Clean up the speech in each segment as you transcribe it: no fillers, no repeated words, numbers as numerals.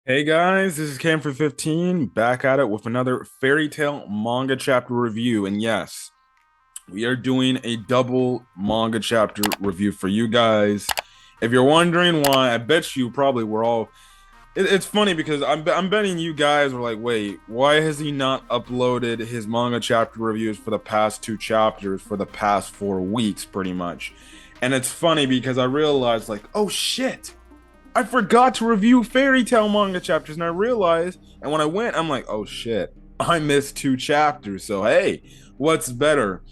Hey guys, this is Cam for 15 back at it with another fairy tale manga chapter review. And yes, we are doing a double manga chapter review for you guys. If you're wondering why, I bet you probably were all. It's funny because I'm betting you guys were like, wait, why has he not uploaded his manga chapter reviews for the past two chapters for the past 4 weeks, pretty much? And it's funny because I realized, like, oh shit. I forgot to review fairy tale manga chapters, and I realized, and when I went, I'm like, oh shit, I missed two chapters. So hey, what's better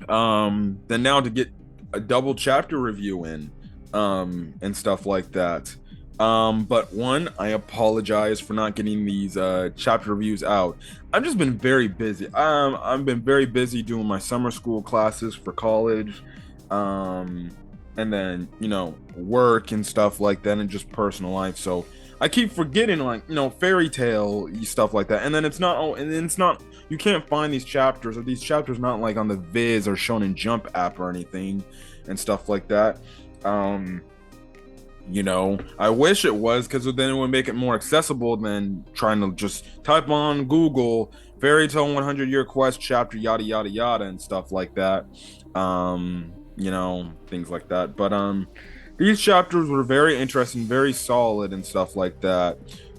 than now to get a double chapter review in, and stuff like that. But one, I apologize for not getting these chapter reviews out. I've just been very busy. I've been very busy doing my summer school classes for college. Um, and then work and stuff like that, and just personal life. So I keep forgetting, like, fairy tale stuff like that. And then it's not, oh, and then it's not, you can't find these chapters, or these chapters not like on the Viz or Shonen Jump app or anything and stuff like that. um I wish it was, because then it would make it more accessible than trying to just type on Google fairy tale 100-year quest chapter yada yada yada and stuff like that. Things like that. But these chapters were very interesting, very solid and stuff like that.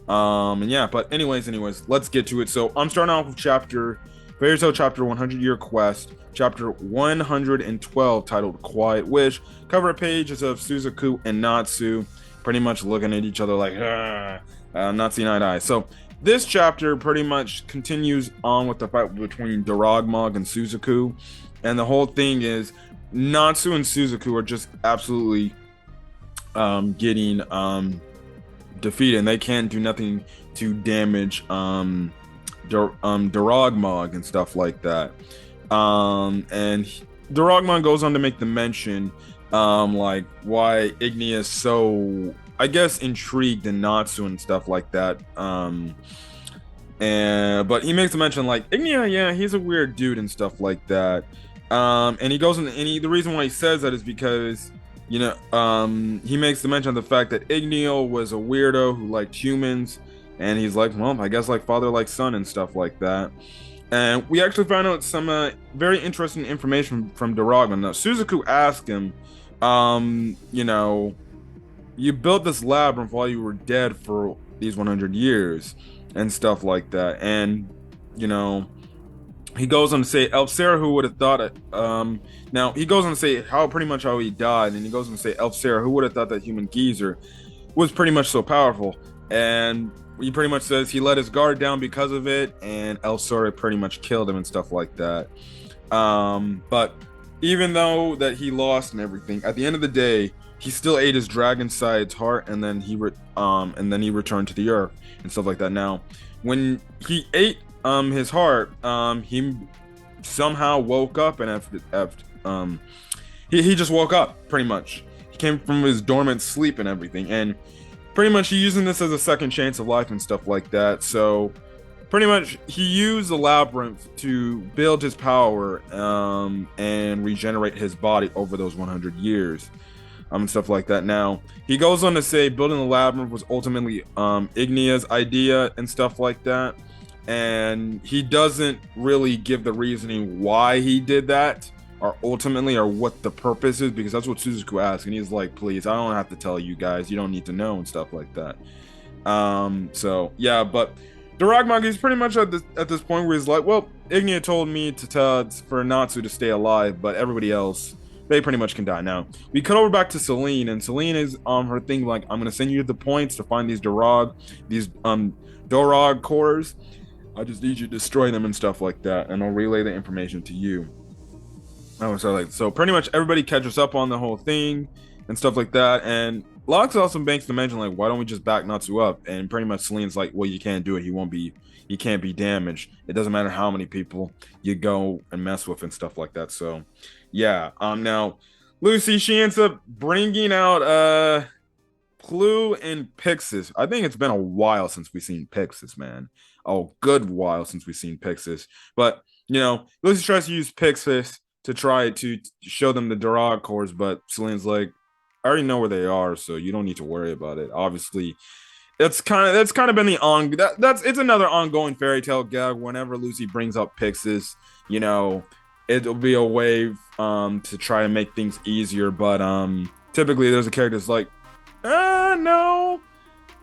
And yeah, but anyways, let's get to it. So I'm starting off with fairy tale chapter 100-year quest, chapter 112, titled Quiet Wish. Cover pages of Suzaku and Natsu pretty much looking at each other like, not seeing eye to eye. So this chapter pretty much continues on with the fight between Doragmog and Suzaku. And the whole thing is Natsu and Suzaku are just absolutely getting defeated, and they can't do nothing to damage Doragmog and stuff like that. And Doragmon goes on to make the mention, like, why Igni is so, I guess, intrigued in Natsu and stuff like that. And but he makes a mention like, Igni, yeah, he's a weird dude and stuff like that. And he goes in, and the reason why he says that is because, he makes the mention of the fact that Igneo was a weirdo who liked humans, and he's like, well, I guess like father like son and stuff like that. And we actually found out some very interesting information from Doragmon. Now, Suzaku asked him, you built this labyrinth while you were dead for these 100 years and stuff like that. And, he goes on to say, Elf Sarah, who would have thought it? Now, he goes on to say pretty much how he died. And he goes on to say, Elf Sarah, who would have thought that human geezer was pretty much so powerful? And he pretty much says he let his guard down because of it, and El Sora pretty much killed him and stuff like that. But even though that he lost and everything, at the end of the day, he still ate his dragon side's heart, and then he returned to the earth and stuff like that. Now, when he ate his heart, he somehow woke up, and he just woke up pretty much. He came from his dormant sleep and everything, and pretty much he's using this as a second chance of life and stuff like that. So pretty much he used the labyrinth to build his power, and regenerate his body over those 100 years, and stuff like that. Now, he goes on to say building the labyrinth was ultimately Ignia's idea and stuff like that. And he doesn't really give the reasoning why he did that, or ultimately, or what the purpose is, because that's what Suzaku asked, and he's like, please, I don't have to tell you guys, you don't need to know and stuff like that. So yeah, but Doragmon is pretty much at this point where he's like, well, Ignia told me to tell for Natsu to stay alive, but everybody else, they pretty much can die. Now we cut over back to Selene, and Selene is on her thing like, I'm gonna send you the points to find these Dorag cores. I just need you to destroy them and stuff like that, and I'll relay the information to you. So pretty much everybody catches up on the whole thing and stuff like that. And Locke also makes the mention like, why don't we just back Natsu up? And pretty much Selene's like, well, you can't do it. He can't be damaged. It doesn't matter how many people you go and mess with and stuff like that. So yeah. Now Lucy, she ends up bringing out Clue and Pixis. I think it's been a while since we've seen Pixis, man. Oh, good while since we've seen Pixis. But Lucy tries to use Pixis to try to show them the Dorag cores, but Selene's like, I already know where they are, so you don't need to worry about it. Obviously, That's kind of been the that's it's another ongoing fairy tale gag. Whenever Lucy brings up Pixis, you know, it'll be a way to try and make things easier. But typically there's a character that's like, no,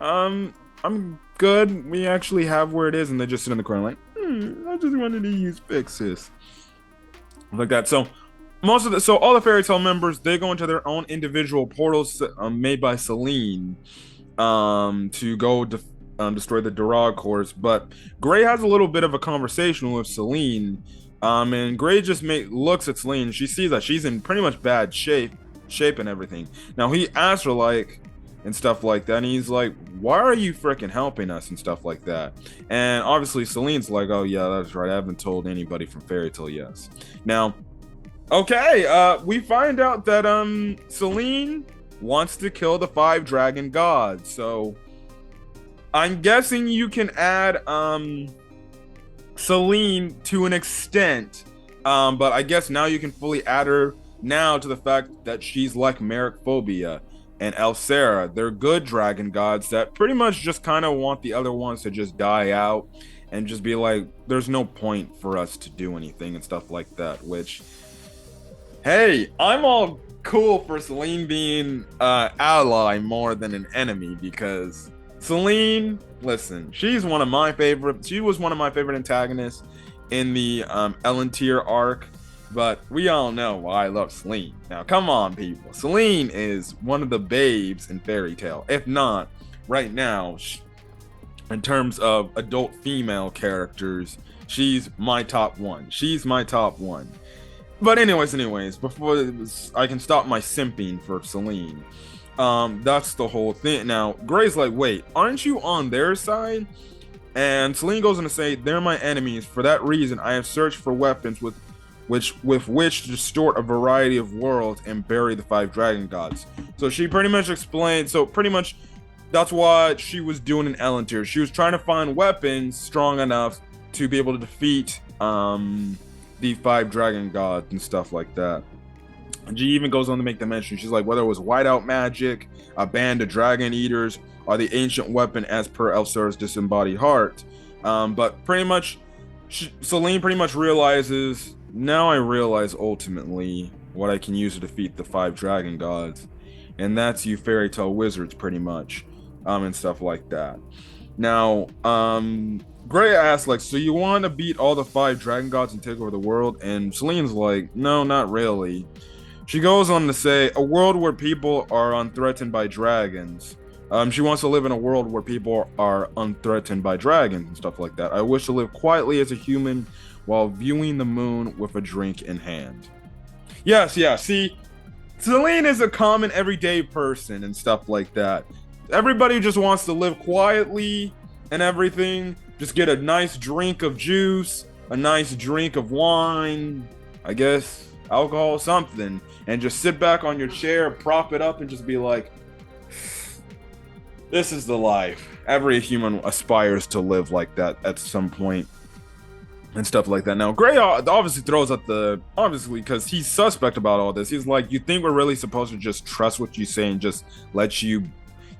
I'm good. We actually have where it is, and they just sit in the corner like, I just wanted to use Pixis like that. So all the fairy tale members, they go into their own individual portals made by Selene to go destroy the Durag cores. But Gray has a little bit of a conversation with Selene, and Gray just looks at Selene. She sees that she's in pretty much bad shape and everything. Now he asks her like and stuff like that, and he's like, "Why are you freaking helping us?" and stuff like that. And obviously Selene's like, "Oh yeah, that's right. I haven't told anybody from Fairy Tale Yes." Now, okay, we find out that Selene wants to kill the 5 dragon gods. So I'm guessing you can add Selene to an extent. But I guess now you can fully add her now to the fact that she's like Merrickphobia and Elsera. They're good dragon gods that pretty much just kind of want the other ones to just die out and just be like, there's no point for us to do anything and stuff like that. Which, hey, I'm all cool for Selene being ally more than an enemy, because Selene, listen, she was one of my favorite antagonists in the Elentier arc, but we all know why I love Selene. Now, come on, people. Selene is one of the babes in Fairy Tale. If not, right now, in terms of adult female characters, she's my top one. But anyways, before I can stop my simping for Selene, that's the whole thing. Now, Gray's like, wait, aren't you on their side? And Selene goes on to say, they're my enemies. For that reason, I have searched for weapons with which to distort a variety of worlds and bury the 5 dragon gods. So she pretty much explained, that's what she was doing in Elentier. She was trying to find weapons strong enough to be able to defeat the 5 dragon gods and stuff like that. And she even goes on to make the mention, she's like, whether it was whiteout magic, a band of dragon eaters, or the ancient weapon as per Elsera's disembodied heart. But pretty much, Selene pretty much realizes, now I realize ultimately what I can use to defeat the 5 dragon gods. And that's you fairy tale wizards, pretty much. And stuff like that. Now, Gray asks, like, so you want to beat all the 5 dragon gods and take over the world? And Selene's like, no, not really. She goes on to say, a world where people are unthreatened by dragons. She wants to live in a world where people are unthreatened by dragons and stuff like that. I wish to live quietly as a human while viewing the moon with a drink in hand. Yes, see, Selene is a common everyday person and stuff like that. Everybody just wants to live quietly and everything. Just get a nice drink of juice, a nice drink of wine, I guess alcohol, something, and just sit back on your chair, prop it up, and just be like, this is the life. Every human aspires to live like that at some point and stuff like that. Now, Gray obviously throws up because he's suspect about all this. He's like, you think we're really supposed to just trust what you say and just let you,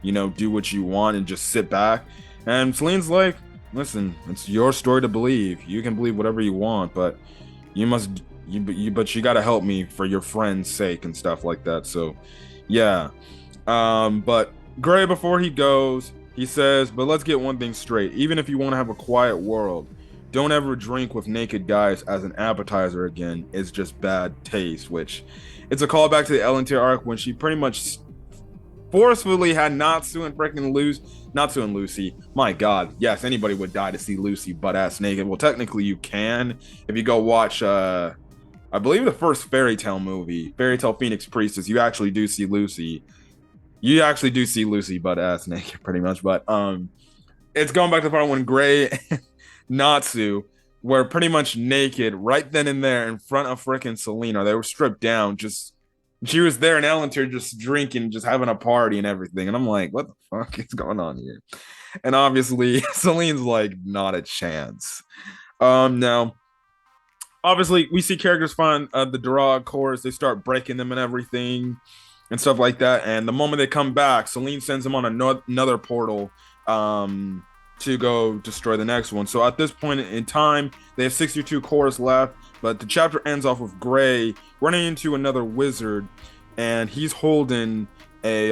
do what you want and just sit back? And Selene's like, listen, it's your story to believe. You can believe whatever you want, but but you gotta help me for your friend's sake and stuff like that. So, yeah. But Gray, before he goes, he says, but let's get one thing straight. Even if you want to have a quiet world, don't ever drink with naked guys as an appetizer again. It's just bad taste, which it's a callback to the Elentier arc when she pretty much forcefully had Natsu and Lucy. My God, yes, anybody would die to see Lucy butt-ass naked. Well, technically you can if you go watch, I believe the first Fairy Tale movie, Fairy Tale Phoenix Priestess, you actually do see Lucy. You actually do see Lucy butt-ass naked, pretty much. But it's going back to the part when Gray and Natsu were pretty much naked right then and there in front of frickin' Selene. They were stripped down, she was there in Elentier just drinking, just having a party and everything. And I'm like, what the fuck is going on here? And obviously, Selene's like, not a chance. Now, obviously, we see characters find the Durag cores. They start breaking them and everything and stuff like that. And the moment they come back, Selene sends them on another portal to go destroy the next one. So at this point in time, they have 62 cores left, but the chapter ends off with Gray running into another wizard, and he's holding a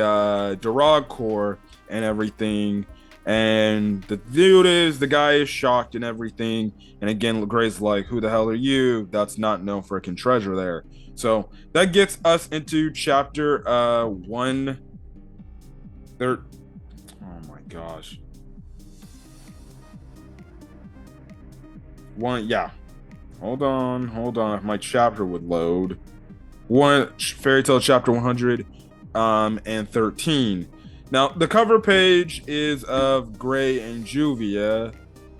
Durag core and everything. And the guy is shocked and everything. And again, Gray's like, "Who the hell are you? That's not no freaking treasure there." So that gets us into chapter 1. Oh my gosh. One, yeah. Hold on. If my chapter would load. Fairy Tale chapter 100 and 13. Now, the cover page is of Gray and Juvia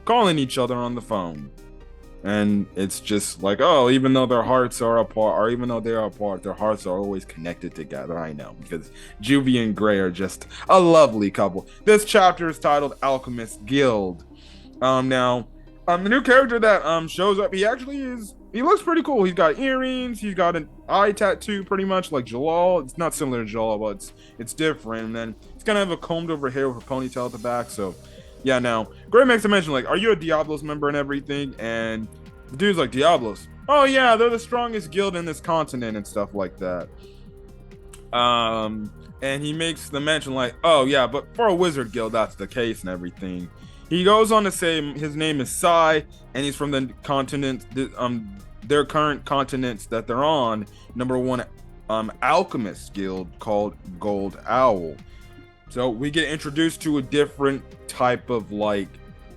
calling each other on the phone. And it's just like, oh, even though their hearts are apart, or even though they are apart, their hearts are always connected together. I know, because Juvia and Gray are just a lovely couple. This chapter is titled Alchemist Guild. Now, the new character that shows up, he looks pretty cool. He's got earrings, he's got an eye tattoo, pretty much like Jalal. It's not similar to Jalal, but it's different. And then he's gonna have a combed over hair with a ponytail at the back. So yeah, now Gray makes a mention like, "Are you a Diablos member and everything?" And the dude's like, "Diablos? Oh yeah, they're the strongest guild in this continent and stuff like that." And he makes the mention like, "Oh yeah, but for a wizard guild, that's the case and everything." He goes on to say his name is Sai, and he's from the continent, their current continents that they're on. Number 1, alchemist guild called Gold Owl. So we get introduced to a different type of like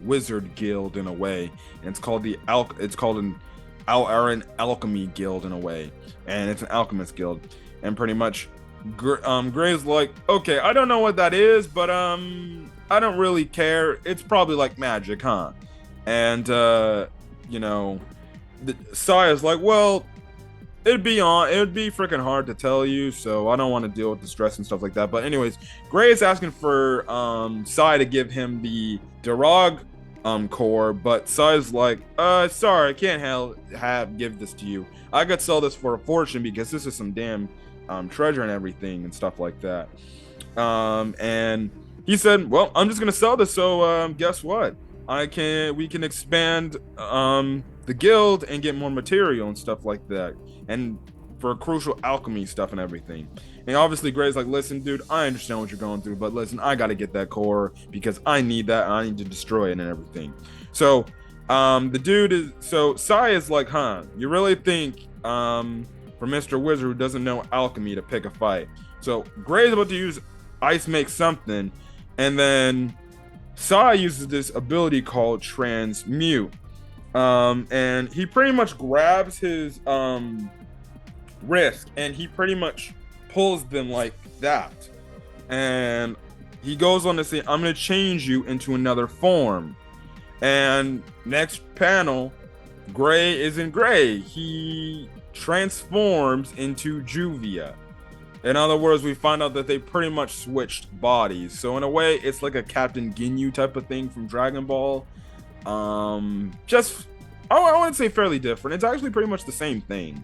wizard guild in a way, and it's called an alchemy guild in a way, and it's an alchemist guild, and pretty much Gray's like, "Okay, I don't know what that is, but I don't really care. It's probably like magic, huh?" And Saya's like, "Well, it'd be freaking hard to tell you, so I don't want to deal with the stress and stuff like that." But anyways, Gray is asking for Sai to give him the Durag core, but Sai's like, sorry, I can't give this to you. I could sell this for a fortune because this is some damn treasure and everything and stuff like that." And he said, "Well, I'm just gonna sell this, so guess what? We can expand the guild and get more material and stuff like that, and for crucial alchemy stuff and everything." And obviously Gray's like, "Listen, dude, I understand what you're going through, but listen, I gotta get that core because I need that. I need to destroy it and everything." So Sai is like, "Huh, you really think for Mr. Wizard who doesn't know alchemy to pick a fight?" So Gray's about to use Ice Make Something, and then Sai uses this ability called Transmute. And he pretty much grabs his wrist and he pretty much pulls them like that. And he goes on to say, "I'm going to change you into another form." And next panel, Gray isn't Gray. He transforms into Juvia. In other words, we find out that they pretty much switched bodies. So in a way, it's like a Captain Ginyu type of thing from Dragon Ball. I wouldn't say fairly different. It's actually pretty much the same thing.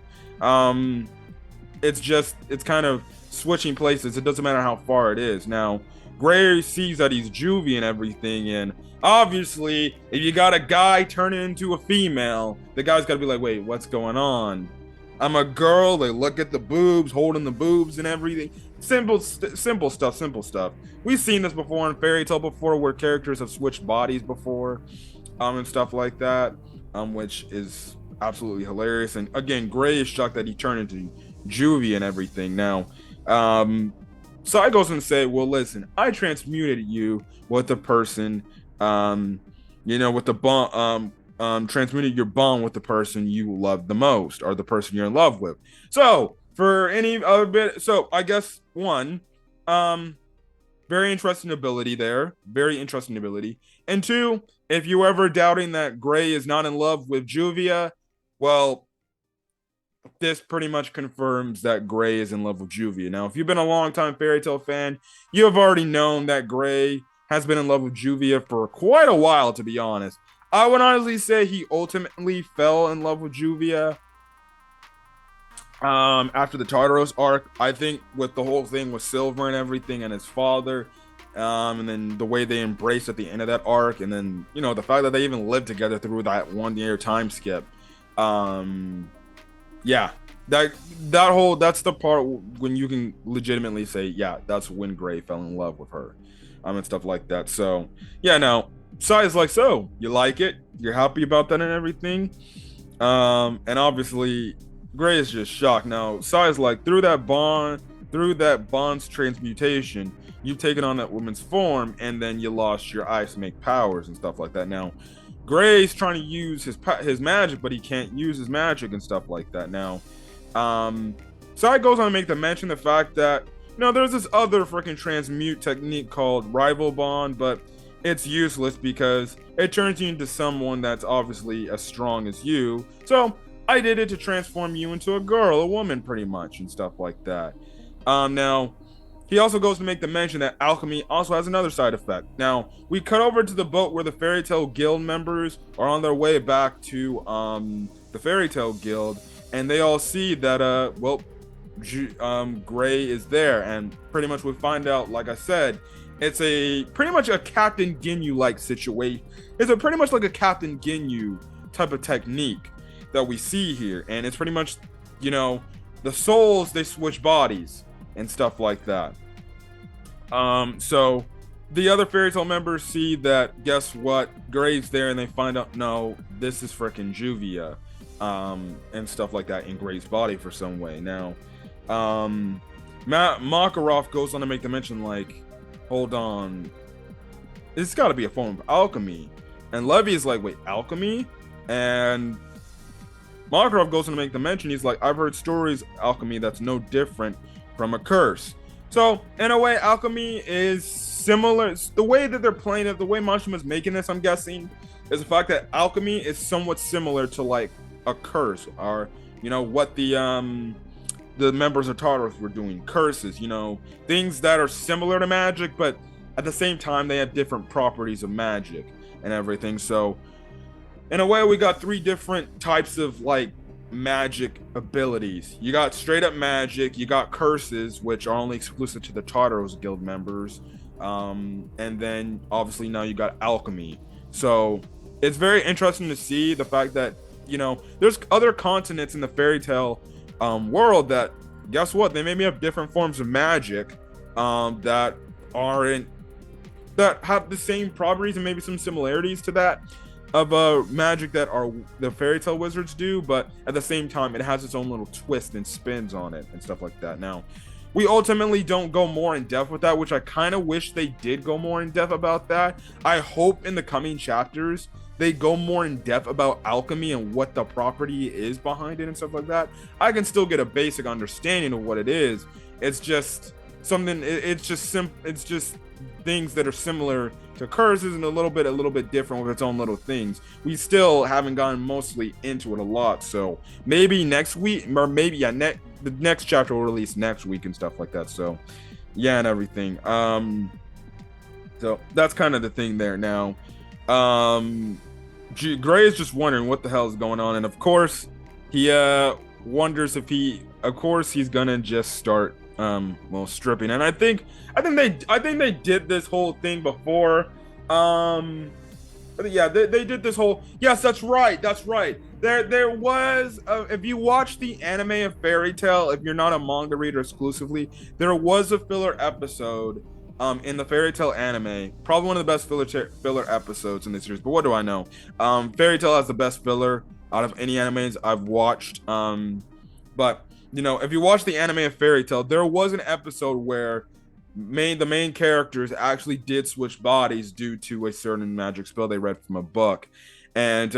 It's kind of switching places. It doesn't matter how far it is. Now, Gray sees that he's Juvia and everything, and obviously, if you got a guy turning into a female, the guy's got to be like, "Wait, what's going on? I'm a girl." They look at the boobs, holding the boobs and everything. Simple stuff. We've seen this before in Fairy Tale before, where characters have switched bodies before, and stuff like that, which is absolutely hilarious. And again, Gray is shocked that he turned into Juvia and everything. Now, Sai goes and say, "Well, listen, I transmuted you with the person, with the bond, transmuted your bond with the person you love the most, or the person you're in love with." So for any other bit, so I guess one, very interesting ability there, and two, if you're ever doubting that Gray is not in love with Juvia, well, this pretty much confirms that Gray is in love with Juvia. Now, if you've been a long-time Fairy Tale fan, you have already known that Gray has been in love with Juvia for quite a while, to be honest. I would honestly say he ultimately fell in love with Juvia after the Tartaros arc. I think with the whole thing with Silver and everything and his father, And then the way they embraced at the end of that arc, and then the fact that they even lived together through that 1 year time skip. Um, yeah, that that's the part when you can legitimately say, yeah, that's when Gray fell in love with her, and stuff like that. So yeah, now Sai is like, so you like it, you're happy about that and everything. And obviously Gray is just shocked. Now Sai is like, through that bond's transmutation, you've taken on that woman's form, and then you lost your eyes to make powers and stuff like that. Now Gray's trying to use his magic, but he can't use his magic and stuff like that. Now, Sai goes on to make the mention the fact that there's this other freaking transmute technique called rival bond, but it's useless because it turns you into someone that's obviously as strong as you. So I did it to transform you into a girl, a woman, pretty much, and stuff like that. Now, he also goes to make the mention that alchemy also has another side effect. Now, we cut over to the boat where the Fairy Tail Guild members are on their way back to the Fairy Tail Guild, and they all see that Gray is there, and pretty much we find out, like I said, it's pretty much a Captain Ginyu-like situation. It's pretty much like a Captain Ginyu type of technique that we see here, and it's pretty much, the souls, they switch bodies and stuff like that. So the other Fairy Tail members see that, guess what, Gray's there, and they find out, no, this is freaking Juvia, and stuff like that in Gray's body for some way. Now, Makarov goes on to make the mention, like, hold on, it's got to be a form of alchemy. And Levy is like, wait, alchemy? And Makarov goes on to make the mention, he's like, I've heard stories of alchemy that's no different from a curse. So in a way, alchemy is similar. It's the way that they're playing it, the way Mashima's making this, I'm guessing, is the fact that alchemy is somewhat similar to like a curse, or what the members of Tartarus were doing, curses, things that are similar to magic, but at the same time they have different properties of magic and everything. So in a way, we got three different types of like magic abilities. You got straight up magic, you got curses, which are only exclusive to the Tartarus Guild members, and then obviously now you got alchemy. So it's very interesting to see the fact that there's other continents in the Fairy Tail world that, guess what, they maybe have different forms of magic that have the same properties and maybe some similarities to that of magic that the Fairy Tail wizards do, but at the same time it has its own little twist and spins on it and stuff like that. Now, we ultimately don't go more in depth with that, which I kind of wish they did go more in depth about that. I hope in the coming chapters they go more in depth about alchemy and what the property is behind it and stuff like that. I can still get a basic understanding of what it is. It's just something, it's just things that are similar to curses and a little bit different with its own little things. We still haven't gotten mostly into it a lot, so maybe next week, or maybe the next chapter will release next week and stuff like that. So yeah, and everything. So that's kind of the thing there. Now, Gray is just wondering what the hell is going on, and of course he wonders if he's gonna just start stripping. And I think they did this whole thing before. Yeah, they did this whole, yes, that's right. There was if you watch the anime of Fairy Tail, if you're not a manga reader exclusively, there was a filler episode in the Fairy Tail anime, probably one of the best filler episodes in this series. But what do I know? Fairy Tail has the best filler out of any animes I've watched. But if you watch the anime of Fairy Tail, there was an episode where the main characters actually did switch bodies due to a certain magic spell they read from a book. And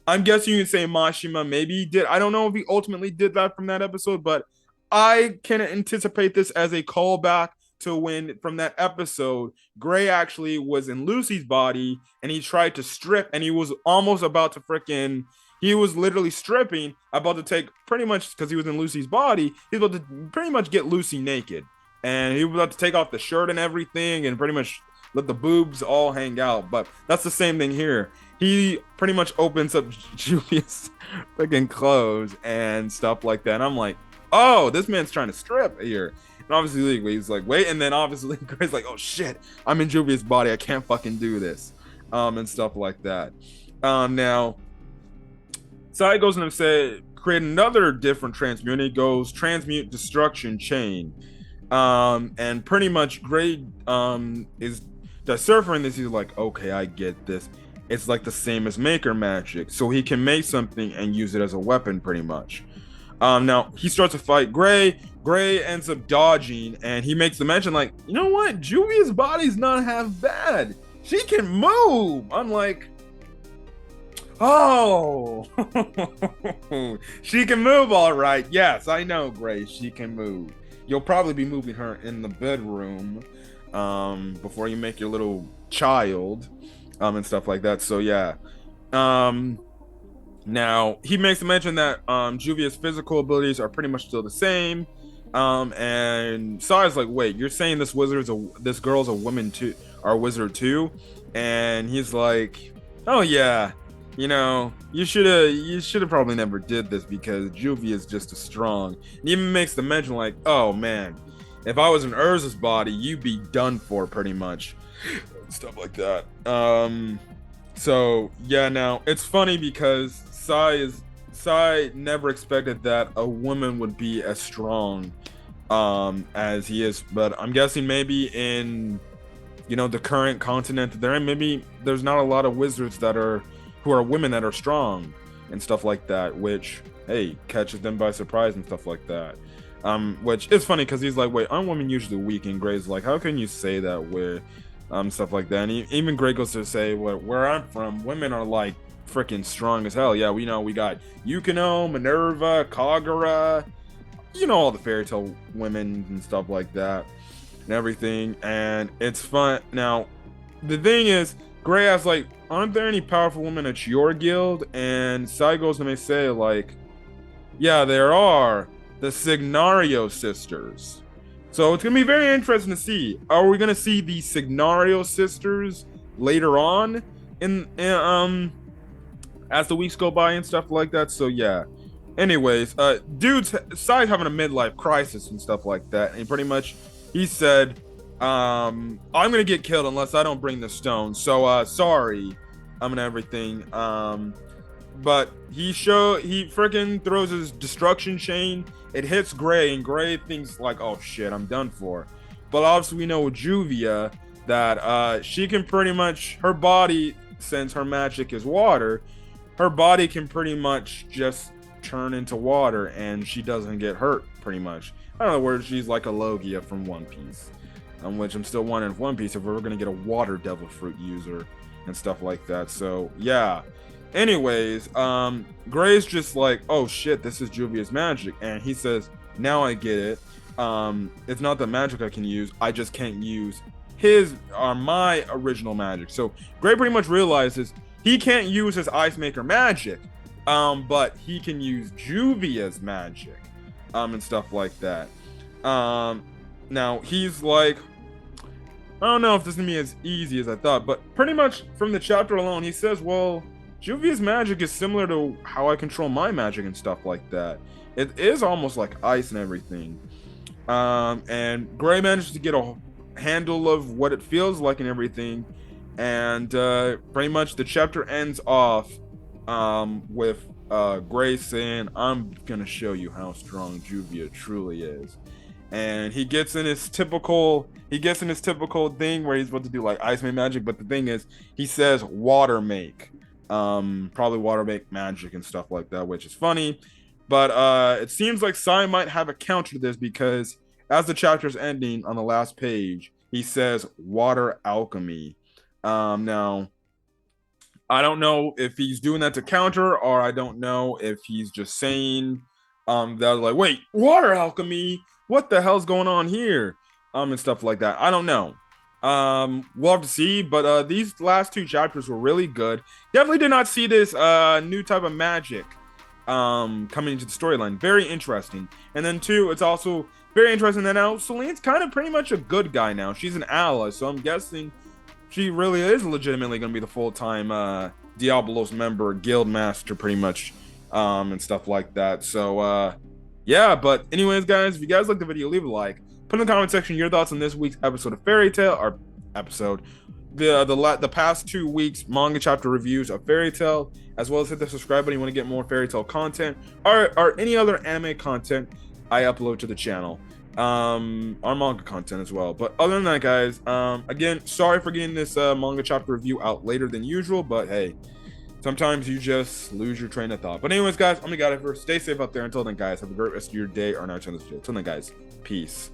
I'm guessing you can say Mashima maybe he did. I don't know if he ultimately did that from that episode, but I can anticipate this as a callback to when, from that episode, Gray actually was in Lucy's body and he tried to strip, and he was almost about to he was literally stripping, about to take, pretty much because he was in Lucy's body, he's about to pretty much get Lucy naked. And he was about to take off the shirt and everything and pretty much let the boobs all hang out. But that's the same thing here. He pretty much opens up Juvia's freaking clothes and stuff like that. And I'm like, oh, this man's trying to strip here. And obviously he's like, wait, and then obviously Gray's like, oh shit, I'm in Juvia's body, I can't fucking do this, and stuff like that. Now Sai goes in and say create another different transmute. He goes transmute destruction chain. And pretty much Gray is deciphering this. He's like, okay, I get this. It's like the same as Maker Magic, so he can make something and use it as a weapon, pretty much. Now he starts to fight Gray. Gray ends up dodging, and he makes the mention like, you know what? Juvia's body's not half bad. She can move. I'm like, oh, she can move, all right. Yes, I know, Gray. She can move. You'll probably be moving her in the bedroom before you make your little child and stuff like that. So yeah. Now he makes a mention that Juvia's physical abilities are pretty much still the same. And Sai's like, wait, you're saying this girl's a woman too, or a wizard too? And he's like, oh yeah, you know, you should have probably never did this because Juvia is just as strong. And even makes the mention like, oh man, if I was in Urza's body, you'd be done for pretty much. Stuff like that. So yeah, now it's funny because Sai never expected that a woman would be as strong as he is, but I'm guessing maybe in, you know, the current continent they're in, maybe there's not a lot of wizards who are women that are strong and stuff like that, which, hey, catches them by surprise and stuff like that. Which is funny because he's like, wait, aren't women usually weak? And Gray's like, how can you say that with stuff like that? And even Gray goes to say, well, where I'm from, women are like freaking strong as hell. Yeah, we know, we got Yukino, Minerva, Kagura, you know, all the fairy tale women and stuff like that and everything. And it's fun. Now, the thing is, Gray asks, like, aren't there any powerful women at your guild? And Sai goes and they say, like, yeah, there are. The Signario sisters. So it's going to be very interesting to see. Are we going to see the Signario sisters later on as the weeks go by and stuff like that? So yeah. Anyways, Sai's having a midlife crisis and stuff like that. And pretty much he said, I'm gonna get killed unless I don't bring the stone. So sorry, and everything. But he freaking throws his destruction chain. It hits Gray, and Gray thinks like, oh shit, I'm done for. But obviously we know with Juvia that she can pretty much, her body, since her magic is water, her body can pretty much just turn into water, and she doesn't get hurt pretty much. In other words, she's like a Logia from One Piece. Which I'm still wondering if One Piece, if we're gonna get a water devil fruit user and stuff like that. So yeah. Anyways, Gray's just like, oh shit, this is Juvia's magic, and he says, now I get it. It's not the magic I can use, I just can't use my original magic. So Gray pretty much realizes he can't use his Ice Maker magic, but he can use Juvia's magic, and stuff like that. Now he's like, I don't know if this is gonna be as easy as I thought, but pretty much from the chapter alone, he says, well, Juvia's magic is similar to how I control my magic and stuff like that. It is almost like ice and everything. And Gray manages to get a handle of what it feels like and everything. And pretty much the chapter ends off with Gray saying, I'm gonna show you how strong Juvia truly is. And he gets in his typical thing where he's about to do like ice magic, but the thing is, he says water make. Probably water make magic and stuff like that, which is funny. But it seems like Sai might have a counter to this, because as the chapter's ending on the last page, he says water alchemy. Now, I don't know if he's doing that to counter, or I don't know if he's just saying that, like, wait, water alchemy? What the hell's going on here? And stuff like that. I don't know. We'll have to see, but these last two chapters were really good. Definitely did not see this new type of magic coming into the storyline. Very interesting. And then two, it's also very interesting that now Selene's kind of pretty much a good guy now. She's an ally, so I'm guessing she really is legitimately going to be the full-time Diablos member, guild master pretty much, and stuff like that. So yeah, but anyways guys, if you guys like the video, leave a like. Put in the comment section your thoughts on this week's episode of Fairy Tail, or episode, the past 2 weeks manga chapter reviews of Fairy Tail, as well as hit the subscribe button. You want to get more Fairy Tail content or any other anime content I upload to the channel, our manga content as well. But other than that, guys, again, sorry for getting this manga chapter review out later than usual, but hey, sometimes you just lose your train of thought. But anyways, guys, I'm gonna get out of here. Stay safe out there. Until then, guys, have a great rest of your day or night on this video. Until then, guys, peace.